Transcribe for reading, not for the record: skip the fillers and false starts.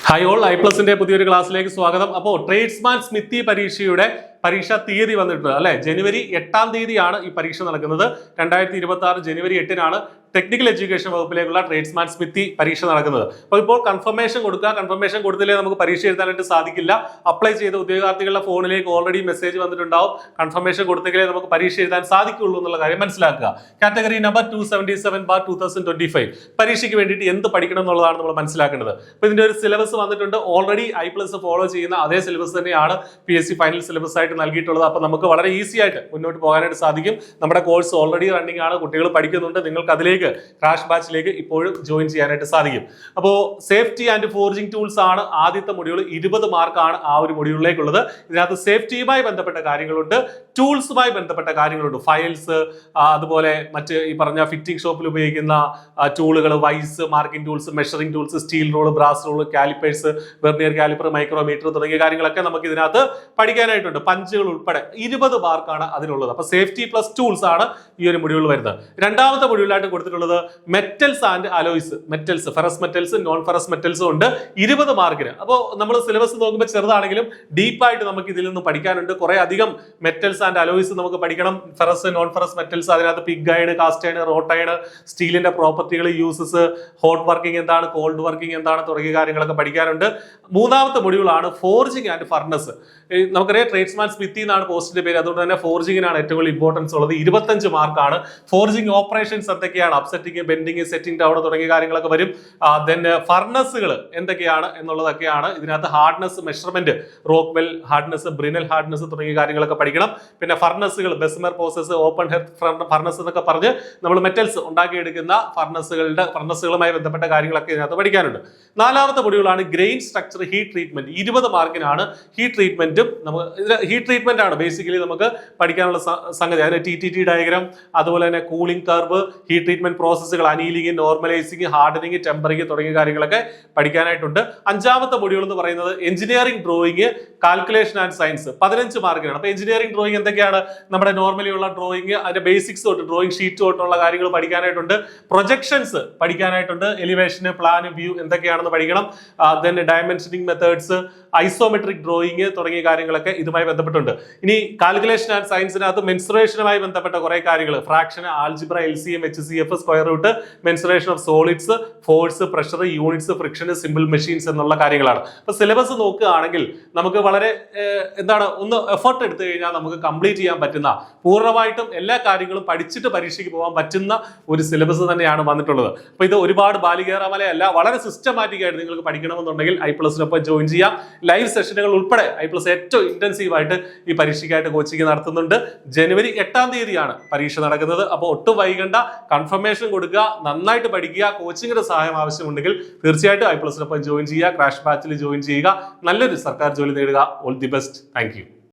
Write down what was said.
Hi all, ഐപ്ലസിന്റെ പുതിയൊരു ക്ലാസ്സിലേക്ക് സ്വാഗതം. അപ്പോൾ ട്രേഡ്സ്മാൻ സ്മിത്തി പരീക്ഷയുടെ പരീക്ഷ തീയതി വന്നിട്ടുണ്ട് അല്ലെ. ജനുവരി 8-ാം തീയതിയാണ് ഈ പരീക്ഷ നടക്കുന്നത്. 2026 ജനുവരി 8-നാണ് ടെക്നിക്കൽ എഡ്യൂക്കേഷൻ വകുപ്പിലേക്കുള്ള ട്രേഡ്സ്മാൻ സ്മിത്തി പരീക്ഷ നടക്കുന്നത്. അപ്പോൾ ഇപ്പോൾ കൺഫർമേഷൻ കൊടുക്കുക. കൺഫർമേഷൻ കൊടുത്തില്ലേ നമുക്ക് പരീക്ഷ എഴുതാനായിട്ട് സാധിക്കില്ല. അപ്ലൈ ചെയ്ത ഉദ്യോഗാർത്ഥികളുടെ ഫോണിലേക്ക് ഓൾറെഡി മെസ്സേജ് വന്നിട്ടുണ്ടാവും. കൺഫർമേഷൻ കൊടുത്തെങ്കിലേ നമുക്ക് പരീക്ഷ എഴുതാൻ സാധിക്കുള്ളൂ എന്നുള്ള കാര്യം മനസ്സിലാക്കുക. കാറ്റഗറി നമ്പർ 277/2025 പരീക്ഷയ്ക്ക് വേണ്ടിയിട്ട് എന്ത് പഠിക്കണം എന്നുള്ളതാണ് നമ്മൾ മനസ്സിലാക്കേണ്ടത്. അപ്പോൾ ഇതിന്റെ ഒരു സിലബസ് വന്നിട്ടുണ്ട്. ഓൾറെഡി ഐപ്ലസ് ഫോളോ ചെയ്യുന്ന അതേ സിലബസ് തന്നെയാണ് PSC ഫൈനൽ സിലബസ് ആയിട്ട് നൽകിയിട്ടുള്ളത്. അപ്പോൾ നമുക്ക് വളരെ ഈസി ആയിട്ട് മുന്നോട്ട് പോകാനായിട്ട് സാധിക്കും. നമ്മുടെ കോഴ്സ് ഓൾറെഡി റണ്ണിംഗ് ആണ്, കുട്ടികൾ പഠിക്കുന്നുണ്ട്. നിങ്ങൾക്ക് അതിലേക്ക് ക്രാഷ് ബാച്ചിലേക്ക് ഇപ്പോഴും ജോയിൻ ചെയ്യാനായിട്ട് സാധിക്കും. അപ്പോൾ സേഫ്റ്റി ആൻഡ് ഫോർജിംഗ് ടൂൾസ് ആണ് ആദ്യത്തെ മൊഡ്യൂൾ. 20 മാർക്കാണ് ആ ഒരു മൊഡ്യൂളിലേക്കുള്ളത്. ഇതിനകത്ത് സേഫ്റ്റിയുമായി ബന്ധപ്പെട്ട കാര്യങ്ങളുണ്ട്, ടൂൾസുമായി ബന്ധപ്പെട്ട കാര്യങ്ങളുണ്ട്. ഫയൽസ്, അതുപോലെ മറ്റ് ഈ പറഞ്ഞ ഫിറ്റിംഗ് ഷോപ്പിൽ ഉപയോഗിക്കുന്ന ടൂളുകൾ, vice, marking tools, measuring tools, steel rule, brass rule, callipers, vernier calliper, micrometer തുടങ്ങിയ കാര്യങ്ങളൊക്കെ നമുക്ക് ഇതിനകത്ത് പഠിക്കാനായിട്ടുണ്ട്. പഞ്ചുകൾ ഉൾപ്പെടെ 20 മാർക്കാണ് അതിനുള്ളത്. അപ്പൊ സേഫ്റ്റി പ്ലസ് ടൂൾസ് ആണ് ഈ ഒരു മൊഡ്യൂൾ വരുന്നത്. രണ്ടാമത്തെ മൊഡ്യൂളായിട്ട് കൊടുത്തിട്ടുള്ളത് metals and alloys. Metals, ferrous metals, non ferrous മെറ്റൽസും ഉണ്ട് 20 മാർക്കിന്. അപ്പോൾ നമ്മൾ സിലബസ് നോക്കുമ്പോൾ ചെറുതാണെങ്കിലും ഡീപ്പായിട്ട് നമുക്ക് ഇതിൽ നിന്ന് പഠിക്കാനുണ്ട്. കുറെ അധികം മെറ്റൽസ് ആൻഡ് അലോയ്സ് നമുക്ക് പഠിക്കണം. ഫെറസ്, നോൺ ഫെറസ് മെറ്റൽസ്, അതിനകത്ത് pig iron, cast iron, wrought iron, സ്റ്റീലിന്റെ പ്രോപ്പർട്ടികൾ, യൂസസ്, ഹോട്ട് വർക്കിംഗ് എന്താണ്, കോൾഡ് വർക്കിംഗ് എന്താണ് തുടങ്ങിയ കാര്യങ്ങളൊക്കെ പഠിക്കാനുണ്ട്. മൂന്നാമത്തെ മൊഡ്യൂളാണ് ഫോർജിങ് ആൻഡ് ഫർണസ്. നമുക്കറിയാം ട്രേഡ്സ്മാൻ സ്മിത്തി എന്നാണ് പോസ്റ്റിന്റെ പേര്, അതുകൊണ്ട് തന്നെ ഫോർജിങ്ങിനാണ് ഏറ്റവും കൂടുതൽ ഇമ്പോർട്ടൻസ് ഉള്ളത്. 25 മാർക്കാണ്. ഫോർജിങ് ഓപ്പറേഷൻസ് എന്തൊക്കെയാണ്, അപ്സെറ്റിംഗ്, ബെൻഡിങ്, സെറ്റിംഗ് ഡൗൺ തുടങ്ങിയ കാര്യങ്ങളൊക്കെ വരും. ദെൻ ഫർണസുകൾ എന്തൊക്കെയാണ് എന്നുള്ളതൊക്കെയാണ് ഇതിനകത്ത്. Hardness measurement, Rockwell hardness, Brinell hardness തുടങ്ങിയ കാര്യങ്ങളൊക്കെ പഠിക്കണം. പിന്നെ ഫർണസുകൾ, Bessemer process, open hearth furnace എന്നൊക്കെ പറഞ്ഞ് നമ്മൾ മെറ്റൽസ് ഉണ്ടാക്കിയെടുക്കുന്ന ഫർണസുകളുമായി ബന്ധപ്പെട്ട കാര്യങ്ങളൊക്കെ ഇതിനകത്ത് പഠിക്കാനുണ്ട്. നാലാമത്തെ മൊഡ്യൂളാണ് ഗ്രെയിൻ സ്ട്രക്ചർ ഹീറ്റ് ട്രീറ്റ്മെന്റ്. 20 മാർക്കിനാണ് ഹീറ്റ് ട്രീറ്റ്മെന്റും. ഹീറ്റ് ട്രീറ്റ്മെന്റ് ആണ് ബേസിക്കലി നമുക്ക് പഠിക്കാനുള്ള സംഗതി. അതിന് TTT ഡയഗ്രാം, അതുപോലെ തന്നെ കൂളിംഗ് കർവ്, ഹീറ്റ് ട്രീറ്റ്മെന്റ് പ്രോസസ്സുകൾ, അനീലിംഗ്, നോർമലൈസിംഗ്, ഹാർഡനിങ്, ടെമ്പറിംഗ് തുടങ്ങിയ കാര്യങ്ങളൊക്കെ പഠിക്കാനായിട്ടുണ്ട്. അഞ്ചാമത്തെ മൊഡ്യൂൾ എന്ന് പറയുന്നത് engineering drawing, calculation and science. 15 മാർക്കിനാണ്. അപ്പൊ എഞ്ചിനീയറിംഗ് ഡ്രോയിങ് എന്തൊക്കെയാണ്, നമ്മുടെ നോർമലി ഉള്ള ഡ്രോയിങ്, അതിന്റെ ബേസിക്സ് തൊട്ട് ഡ്രോയിങ് ഷീറ്റ് തൊട്ടുള്ള കാര്യങ്ങൾ പഠിക്കാനായിട്ടുണ്ട്. പ്രൊജക്ഷൻസ് പഠിക്കാനായിട്ടുണ്ട്. എലിവേഷന്, പ്ലാൻ, വ്യൂ എന്തൊക്കെയാണെന്ന് പഠിക്കണം. Then dimensioning methods, isometric drawing തുടങ്ങിയ കാര്യങ്ങളൊക്കെ ഇതുമായി ബന്ധപ്പെട്ടുണ്ട്. ഇനി കാൽക്കുലേഷൻ ആൻഡ് സയൻസിനകത്ത് മെൻസുറേഷനുമായി ബന്ധപ്പെട്ട കുറെ കാര്യങ്ങൾ, fraction, algebra, LCM, HCF, square root, mensuration of solids, force, pressure, units, friction, simple machines എന്നുള്ള കാര്യങ്ങളാണ്. അപ്പൊ സിലബസ് നോക്കുകയാണെങ്കിൽ നമുക്ക് വളരെ ഒന്ന് എഫർട്ട് എടുത്തു കഴിഞ്ഞാൽ നമുക്ക് കംപ്ലീറ്റ് ചെയ്യാൻ പറ്റുന്ന, പൂർണ്ണമായിട്ടും എല്ലാ കാര്യങ്ങളും പഠിച്ചിട്ട് പരീക്ഷയ്ക്ക് പോകാൻ പറ്റുന്ന ഒരു സിലബസ് തന്നെയാണ് വന്നിട്ടുള്ളത്. അപ്പൊ ഇത് ഒരുപാട് ബാലികേറാമലയല്ല, വളരെ സിസ്റ്റമാറ്റിക് ആയിട്ട് നിങ്ങൾക്ക് പഠിക്കണമെന്നുണ്ടെങ്കിൽ ഐപ്ലസിനൊപ്പം ജോയിൻ ചെയ്യാം. ലൈവ് സെഷനുകൾ ഉൾപ്പെടെ ഐപ്ലസ് ഏറ്റവും ഇന്റൻസീവ് ആയിട്ട് ഈ പരീക്ഷയ്ക്കായിട്ട് കോച്ചിങ് നടത്തുന്നുണ്ട്. ജനുവരി 8-ാം തീയതിയാണ് പരീക്ഷ നടക്കുന്നത്. അപ്പോൾ ഒട്ടും വൈകണ്ട, കൺഫർമേഷൻ കൊടുക്കുക, നന്നായിട്ട് പഠിക്കുക. കോച്ചിങ്ങിന്റെ സഹായം ആവശ്യമുണ്ടെങ്കിൽ തീർച്ചയായിട്ടും ഐപ്ലസിനൊപ്പം ജോയിൻ ചെയ്യുക, ക്രാഷ് ബാച്ചിൽ ജോയിൻ ചെയ്യുക. നല്ലൊരു സർക്കാർ ജോലി നേടുക. All the best. Thank you.